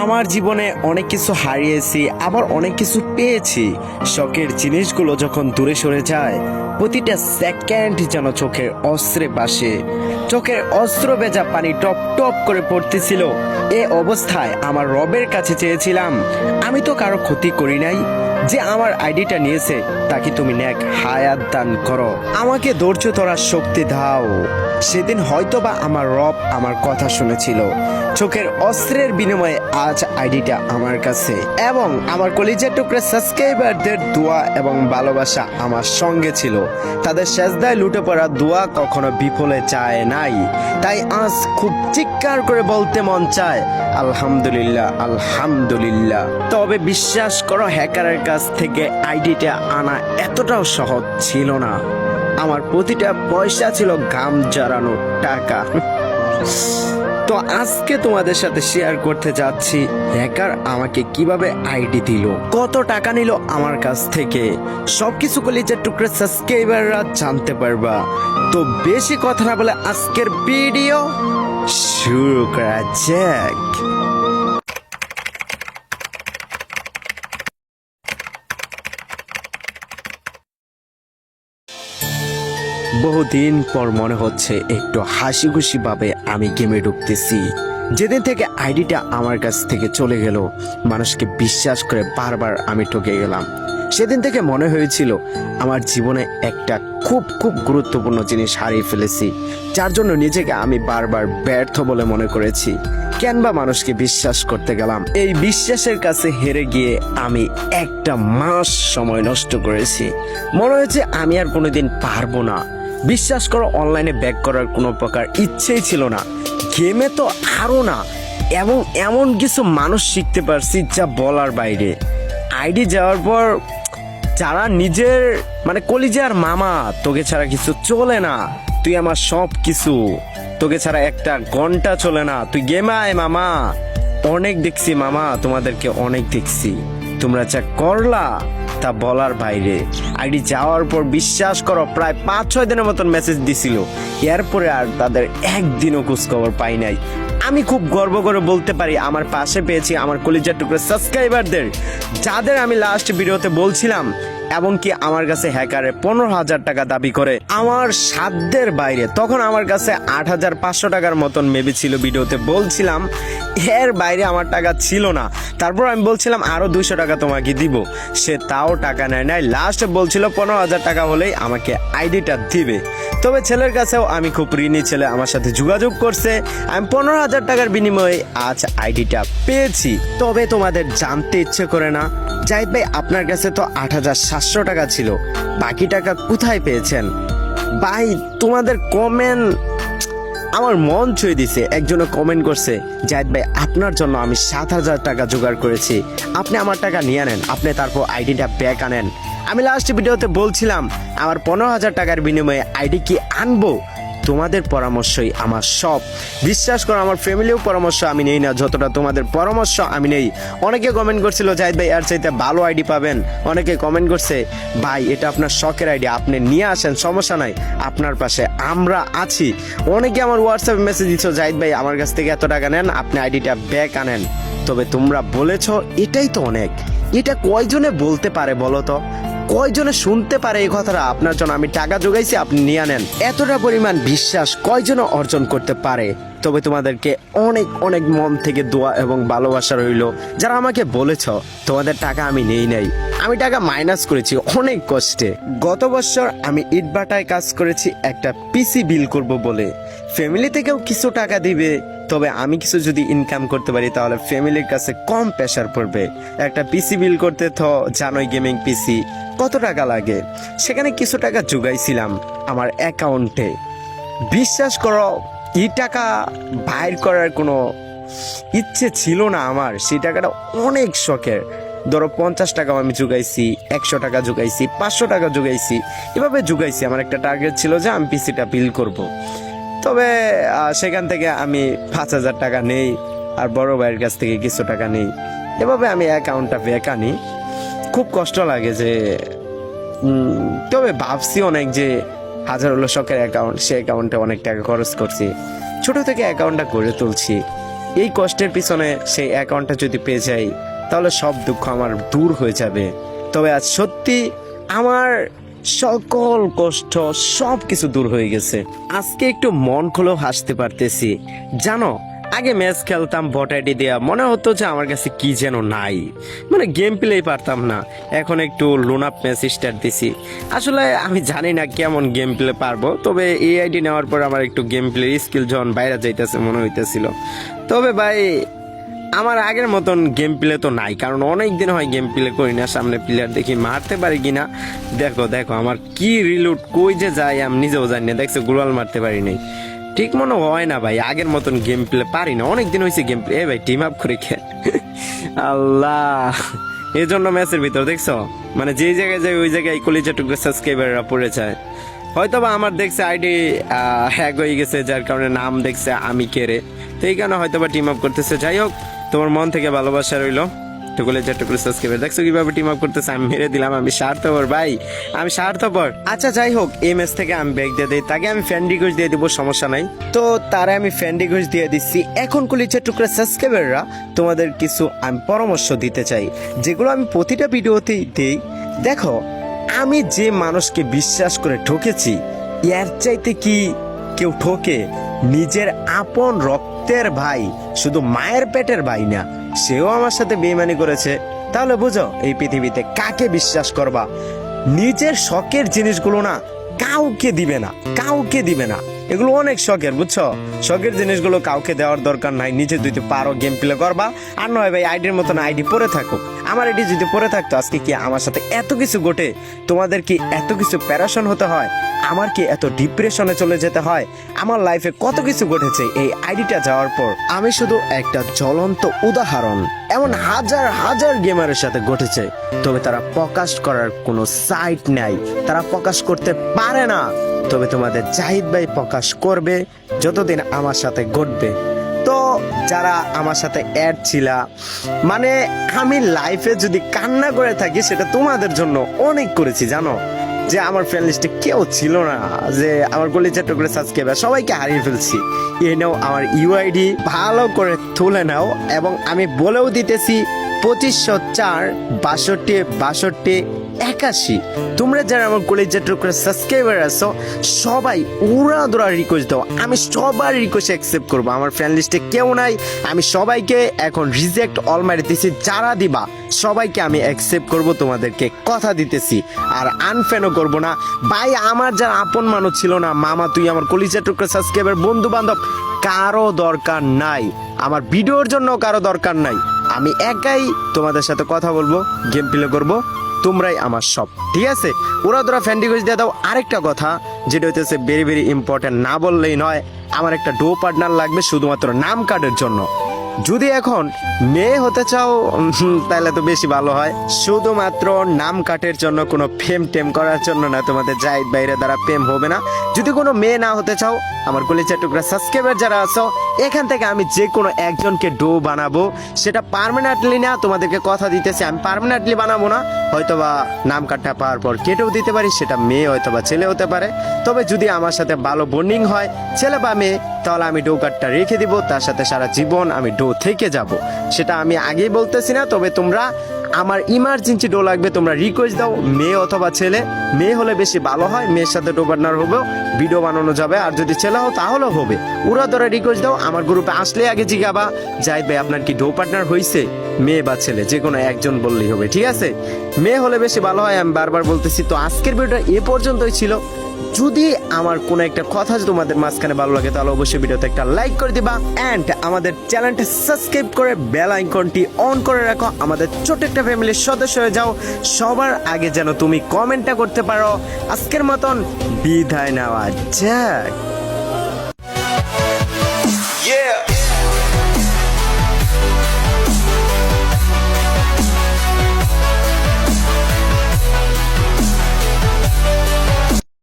আমার জীবনে অনেক কিছু হারিয়েছি, আবার অনেক কিছু পেয়েছি। শখের জিনিসগুলো যখন দূরে সরে যায়, প্রতিটা সেকেন্ড যেন চোখের অস্ত্রে বাসে। চোখের অস্ত্র ভেজা পানি টপ টপ করে পড়তেছিল। এ অবস্থায় আমার রবের কাছে চেয়েছিলাম, আমি তো কারো ক্ষতি করি নাই, যে আমার আইডিটা নিয়েছে তাকে তুমি নেক হায়াত দান করো, আমাকে ধৈর্য ধরার শক্তি দাও। সেদিন হয়তোবা আমার রব আমার কথা শুনেছিল। চোখের অস্ত্রের বিনিময়ে আজ আইডিটা আমার কাছে, এবং আমার কলিজার টুকরা সাবস্ক্রাইবারদের দোয়া এবং ভালোবাসা আমার সঙ্গে ছিল। তাদের সেজদায় লুটে পড়া দোয়া কখনো বিফলে যায় নাই। তাই আজ খুব চিৎকার করে বলতে মন চায়, আলহামদুলিল্লাহ, আলহামদুলিল্লাহ। তবে বিশ্বাস করো, হ্যাকারের কাছ থেকে আইডিটা আনা এতটাও সহজ ছিল না। আমার প্রতিটা পয়সা ছিল ঘাম জড়ানো টাকা। তো আজকে তোমাদের সাথে শেয়ার করতে যাচ্ছি হ্যাকার আমাকে কিভাবে আইডি দিল, কত টাকা নিল আমার কাছ থেকে, সবকিছু কলিজার টুকরা সাবস্ক্রাইবাররা জানতে পারবা। তো বেশি কথা না বলে আজকের ভিডিও শুরু করা যাক। বহুদিন পর মনে হচ্ছে একটু হাসি খুশি ভাবে আমি গেমে ঢুকতেছি। যেদিন থেকে আইডিটা আমার কাছ থেকে চলে গেল, মানুষকে বিশ্বাস করে বারবার আমি ঠকে গেলাম। সেদিন থেকে মনে হয়েছিল আমার জীবনে একটা খুব খুব গুরুত্বপূর্ণ জিনিস হারিয়ে ফেলেছি, যার জন্য নিজেকে আমি বারবার ব্যর্থ বলে মনে করেছি। কেন বা মানুষকে বিশ্বাস করতে গেলাম? এই বিশ্বাসের কাছে হেরে গিয়ে আমি একটা মাস সময় নষ্ট করেছি। মনে হয়েছে আমি আর কোনোদিন পারবো না। বিশ্বাস করো, অনলাইনে ব্যাক করার কোনো প্রকার ইচ্ছেই ছিল না, গেমে তো আরো না। এবং এমন কিছু মানুষ শিখতে পারছি যা বলার বাইরে। আইডি যাওয়ার পর যারা নিজের মানে কলিজার মামা, তোকে ছাড়া কিছু চলে না, তুই আমার সব কিছু, তোকে ছাড়া একটা ঘন্টা চলে না, তুই গেমে আয় মামা। অনেক দেখছি মামা, তোমাদেরকে অনেক দেখছি, তোমরা যা করলা তা বলার বাইরে। আইডি যাওয়ার পর বিশ্বাস করো প্রায় 5-6 দিনের মতন মেসেজ দিছিল, এরপরে আর তাদের একদিনও খোঁজখবর পাই নাই। আমি খুব গর্ব করে বলতে পারি আমার পাশে পেয়েছি আমার কলিজার টুকরা সাবস্ক্রাইবারদের, যাদের আমি লাস্ট ভিডিওতে বলছিলাম, এবং কি আমার কাছে হ্যাকারে 15,000 টাকা দাবি করে আমার সাধ্যের বাইরে। তখন আমার কাছে 8,500 টাকার মতন মেবি ছিল, ভিডিওতে বলছিলাম এর বাইরে আমার টাকা ছিল না। তারপর আমি বলছিলাম আরো 200 টাকা তোমাকে দিব, সে তাও টাকা নেয় নাই। লাস্টে বলছিল 15,000 টাকা হলেই আমাকে আইডিটা দিবে। তবে ছেলের কাছেও আমি খুব ঋণী, ছেলে আমার সাথে যোগাযোগ করছে, আমি 15,000 টাকার বিনিময়ে আজ আইডিটা পেয়েছি। তবে তোমাদের জানতে ইচ্ছে করে না, জাহিদ ভাই আপনার কাছে তো 8,700 টাকা ছিল, বাকি টাকা কোথায় পেয়েছেন? ভাই তোমাদের কমেন্ট আমার মন ছুঁয়ে দিছে। একজনে কমেন্ট করছে, জাহিদ ভাই আপনার জন্য আমি 7,000 টাকা জোগাড় করেছি, আপনি আমার টাকা নিয়ে নেন, আপনি তারপর আইডিটা ব্যাক আনেন। আমি লাস্ট ভিডিওতে বলছিলাম আমার 15,000 টাকার বিনিময়ে আইডি কি আনবো? তোমাদের পরামর্শই আমার সব। বিশ্বাস করো, আমার ফ্যামিলিও পরামর্শ আমি নেই না যতটা তোমাদের পরামর্শ আমি নেই। অনেকে কমেন্ট করছিল জাহিদ ভাই এর চাইতে ভালো আইডি পাবেন, অনেকে কমেন্ট করছে ভাই এটা আপনার শখের আইডি, আপনি নিয়ে আসেন, সমস্যা নাই, আপনার পাশে আমরা আছি। অনেকে আমার হোয়াটসঅ্যাপে মেসেজ দিচ্ছ, জাহিদ ভাই আমার কাছ থেকে এত টাকা নেন, আপনি আইডিটা ব্যাক আনেন। তবে তোমরা বলেছ এটাই তো অনেক। এটা কয়জনে বলতে পারে বলো তো? কয়জনে শুনতে পারে এই কথাটা? আপনার জন্য আমি টাকা জোগাইছি, আপনি নিয়ে নেন। এতটা পরিমাণ বিশ্বাস কয়জনে অর্জন করতে পারে? তবে তোমাদেরকে অনেক অনেক মন থেকে দোয়া এবং ভালোবাসা রইল, যারা আমাকে বলেছ তোমাদের টাকা আমি নেই নাই, আমি টাকা মাইনাস করেছি অনেক কষ্টে। গত বছর আমি ইটভাটায় কাজ করেছি একটা পিসি বিল করব বলে। ফ্যামিলি থেকেও কিছু টাকা দিবে, তবে আমি কিছু যদি ইনকাম করতে পারি তাহলে ফ্যামিলির কাছে কম প্রেশার পড়বে। একটা পিসি বিল করতে তো জানোই, গেমিং পিসি কত টাকা লাগে। সেখানে কিছু টাকা জোগাইছিলাম আমার অ্যাকাউন্টে। বিশ্বাস করো, এই টাকা বাইর করার কোনো ইচ্ছে ছিল না আমার। সেই টাকাটা অনেক শখের। ধরো 50 টাকা আমি জোগাইছি, 100 টাকা জোগাইছি, 500 টাকা জোগাইছি, এভাবে জোগাইছি। আমার একটা টার্গেট ছিল যে আমি পিসিটা বিল করব। তবে সেখান থেকে আমি 5,000 টাকা নেই, আর বড় ভাইয়ের কাছ থেকে কিছু টাকা নেই, এভাবে আমি অ্যাকাউন্টটা ব্যাক আনি। খুব কষ্ট লাগে যে, তবে ভাবছি অনেক যে হাজার হলো শখের অ্যাকাউন্ট, সে অ্যাকাউন্টে অনেক টাকা খরচ করছি, ছোট থেকে অ্যাকাউন্টটা গড়ে তুলছি। এই কষ্টের পিছনে সেই অ্যাকাউন্টটা যদি পেয়ে যাই তাহলে সব দুঃখ আমার দূর হয়ে যাবে। তবে আজ সত্যি আমার সকল কষ্ট সব কিছু দূর হয়ে গেছে। আজকে একটু মন খুলেও হাসতে পারতেছি। জানো, আগে ম্যাচ খেলতাম বট আইডি দেওয়া, মনে হতো যে আমার কাছে কি যেন নাই, মানে গেম প্লেই পারতাম না। এখন একটু লোন আপ ম্যাচ স্টার্ট দিছি। আসলে আমি জানি না কেমন গেম প্লে পারবো, তবে এই আইডি নেওয়ার পর আমার একটু গেম প্লে স্কিল যখন বাইরে যাইতেছে মনে হইতেছিল। তবে ভাই আমার আগের মতন গেম প্লে তো নাই, কারণ অনেক দিন হয় গেম প্লে করি না। সামনে প্লেয়ার দেখি মারতে পারি কিনা। দেখো দেখো আমার কি রিলুট কই যে যায় আমি নিজেও জানি না। দেখছো গ্লোয়াল মারতে পারি নাই, ঠিক মনে হয় না ভাই আগের মতন গেম প্লে পারি না। অনেক দিন হয়েছে গেম প্লে। ভাই টিম আপ করে খে আল্লাহ, এই জন্য ম্যাচের ভিতর দেখছো মানে যে জায়গায় যায় ওই জায়গায় কলিজা টুকরো সাবস্ক্রাইবাররা পড়ে যায়। হয়তো বা আমার দেখছে আইডি হ্যাক হয়ে গেছে, যার কারণে নাম দেখছে আমি কেড়ে, তো এই কারণে হয়তো বা টিম আপ করতেছে। যাই হোক, তোমার মন থেকে ভালোবাসা রইলো। টুকুলে টুকুলে সাবস্ক্রাইবার দেখছো কিভাবে টিম আপ করতেছে। আমি মেরে দিলাম, আমি স্বার্থপর ভাই, আমি স্বার্থপর। আচ্ছা যাই হোক, এই ম্যাচ থেকে আমি ব্যাগ দিয়ে দিই, তাকে আমি ফ্যান রিকোয়েস্ট দিয়ে দিব, সমস্যা নাই। তো তারা আমি ফ্যান রিকোয়েস্ট দিয়ে দিচ্ছি। এখন কলিজা টুকরা সাবস্ক্রাইবাররা তোমাদের কিছু আমি পরামর্শ দিতে চাই, যেগুলো আমি প্রতিটা ভিডিওতেই দিই। দেখো, আমি যে মানুষকে বিশ্বাস করে ঠকেছি, এর চাইতে কি কেউ ঠকে? নিজের আপন রক্তের ভাই, শুধু মায়ের পেটের ভাই না, সেও আমার সাথে বেইমানি করেছে। তাহলে বুঝো এই পৃথিবীতে কাকে বিশ্বাস করবা। নিজের শখের জিনিসগুলো না কাউকে দিবে না, কাউকে দিবে না। এগুলো অনেক শখের, বুঝছো? শখের জিনিসগুলো কাউকে দেওয়ার দরকার নাই। নিজে যদি পারো গেম প্লে করবা, আর নয় ভাই আইডির মতন আইডি পরে থাকো। আমার আইডি যদি পরে থাকতো আজকে কি আমার সাথে এত কিছু ঘটে? তোমাদের কি এত কিছু প্যারাশন হতে হয়? আমার কি এত ডিপ্রেশনে চলে যেতে হয়? আমার লাইফে কত কিছু ঘটেছে এই আইডিটা যাওয়ার পর। আমি শুধু একটা জ্বলন্ত উদাহরণ। এমন হাজার হাজার গেমারের সাথে ঘটেছে, তবে তারা প্রকাশ করার কোনো সাইট নাই, তারা প্রকাশ করতে পারে না। তবে তোমাদের জাহিদ ভাই প্রকাশ করবে যতদিন আমার সাথে ঘটবে। তো যারা আমার সাথে অ্যাড ছিলা, মানে আমি লাইফে যদি কান্না করে থাকি সেটা তোমাদের জন্য অনেক করেছি। জানো যে আমার ফ্রেন্ড লিস্টে কেউ ছিল না, যে আমার কলিজা টুকরো সাবস্ক্রাইবার সবাইকে হারিয়ে ফেলছি। এই নাও আমার ইউআইডি, ভালো করে তুলে নাও। এবং আমি বলেও দিতেছি 2504 62 62 81। তোমরা যারা আমার কলেজের টুকরো সাবস্ক্রাইবার আছো সবাই উড়াদুরা রিকোয়েস্ট দাও, আমি সবার রিকোয়েস্ট অ্যাকসেপ্ট করবো। আমার ফ্রেন্ড লিস্টে কেউ নাই, আমি সবাইকে এখন রিজেক্ট অল মারি দিতেছি। যারা দিবা সবাইকে আমি অ্যাকসেপ্ট করব, তোমাদেরকে কথা দিতেছি। আর আনফ্যানও করবো না ভাই। আমার যারা আপন মানুষ ছিল না, মামা তুই আমার কলেজের টুকরো সাবস্ক্রাইবার, বন্ধু বান্ধব, কারো দরকার নাই। আমার ভিডিওর জন্য কারো দরকার নাই। আমি একাই তোমাদের সাথে কথা বলবো, গেম প্লে করবো, তোমরাই আমার সব, ঠিক আছে? ওরা তোরা ফ্যান রিকোয়েস্ট দিয়ে দাও। আরেকটা কথা যেটা হইতেছে ভেরি ভেরি ইম্পর্টেন্ট, না বললেই নয়, আমার একটা ডো পার্টনার লাগবে শুধুমাত্র নাম কার্ডের জন্য। যদি এখন মেয়ে হতে চাও তাহলে তো বেশি ভালো হয়। শুধুমাত্র নাম কাটের জন্য, কোনো ফেম টেম করার জন্য না। তোমাদের জাহিদ বাইরে দ্বারা প্রেম হবে না। যদি কোনো মেয়ে না হতে চাও, আমার কলিজা টুকরা সাবস্ক্রাইবার যারা আছো, এখান থেকে আমি যে কোনো একজনকে ডো বানাবো। সেটা পার্মানেন্টলি না, তোমাদেরকে কথা দিতেছি আমি পার্মানেন্টলি বানাবো না। হয়তোবা নাম কার্ডটা পাওয়ার পর কেটেও দিতে পারি, সেটা মেয়ে হয়তোবা ছেলে হতে পারে। তবে যদি আমার সাথে ভালো বন্ডিং হয়, ছেলে বা মেয়ে, তাহলে আমি ডো কার্ডটা রেখে দিব, তার সাথে সারা জীবন আমি ডো থেকে যাব। সেটা আমি আগেই বলতেছি না। তবে তোমরা আমার ইমার্জেন্সি ডো লাগবে, তোমরা রিকোয়েস্ট দাও, মেয়ে অথবা ছেলে। মেয়ে হলে বেশি ভালো হয়, মেয়ের সাথে ডো পার্টনার হবে, ভিডিও বানানো যাবে। আর যদি ছেলে হও তাহলেও হবে। ওরা ধরে রিকোয়েস্ট দাও। আমার গ্রুপে আসলে আগে জিজ্ঞাবা, জাহিদ ভাই আপনার কি ডো পার্টনার হয়েছে? মেয়ে বা ছেলে যে কোনো একজন বললেই হবে, ঠিক আছে? মেয়ে হলে বেশি ভালো হয়, আমি বারবার বলতেছি। তো আজকের ভিডিওটা এ পর্যন্তই ছিল। যদি আমার কোনো একটা কথা তোমাদের মাঝখানে ভালো লাগে তাহলে অবশ্যই ভিডিওতে একটা লাইক করে দিবা, এন্ড আমাদের চ্যানেলটা সাবস্ক্রাইব করে বেল আইকনটি অন করে রাখো। আমাদের ছোট একটা ফ্যামিলির সদস্য হয়ে যাও। সবার আগে যেন তুমি কমেন্টটা করতে পারো। আজকের মতন বিদায় নেওয়া যাক।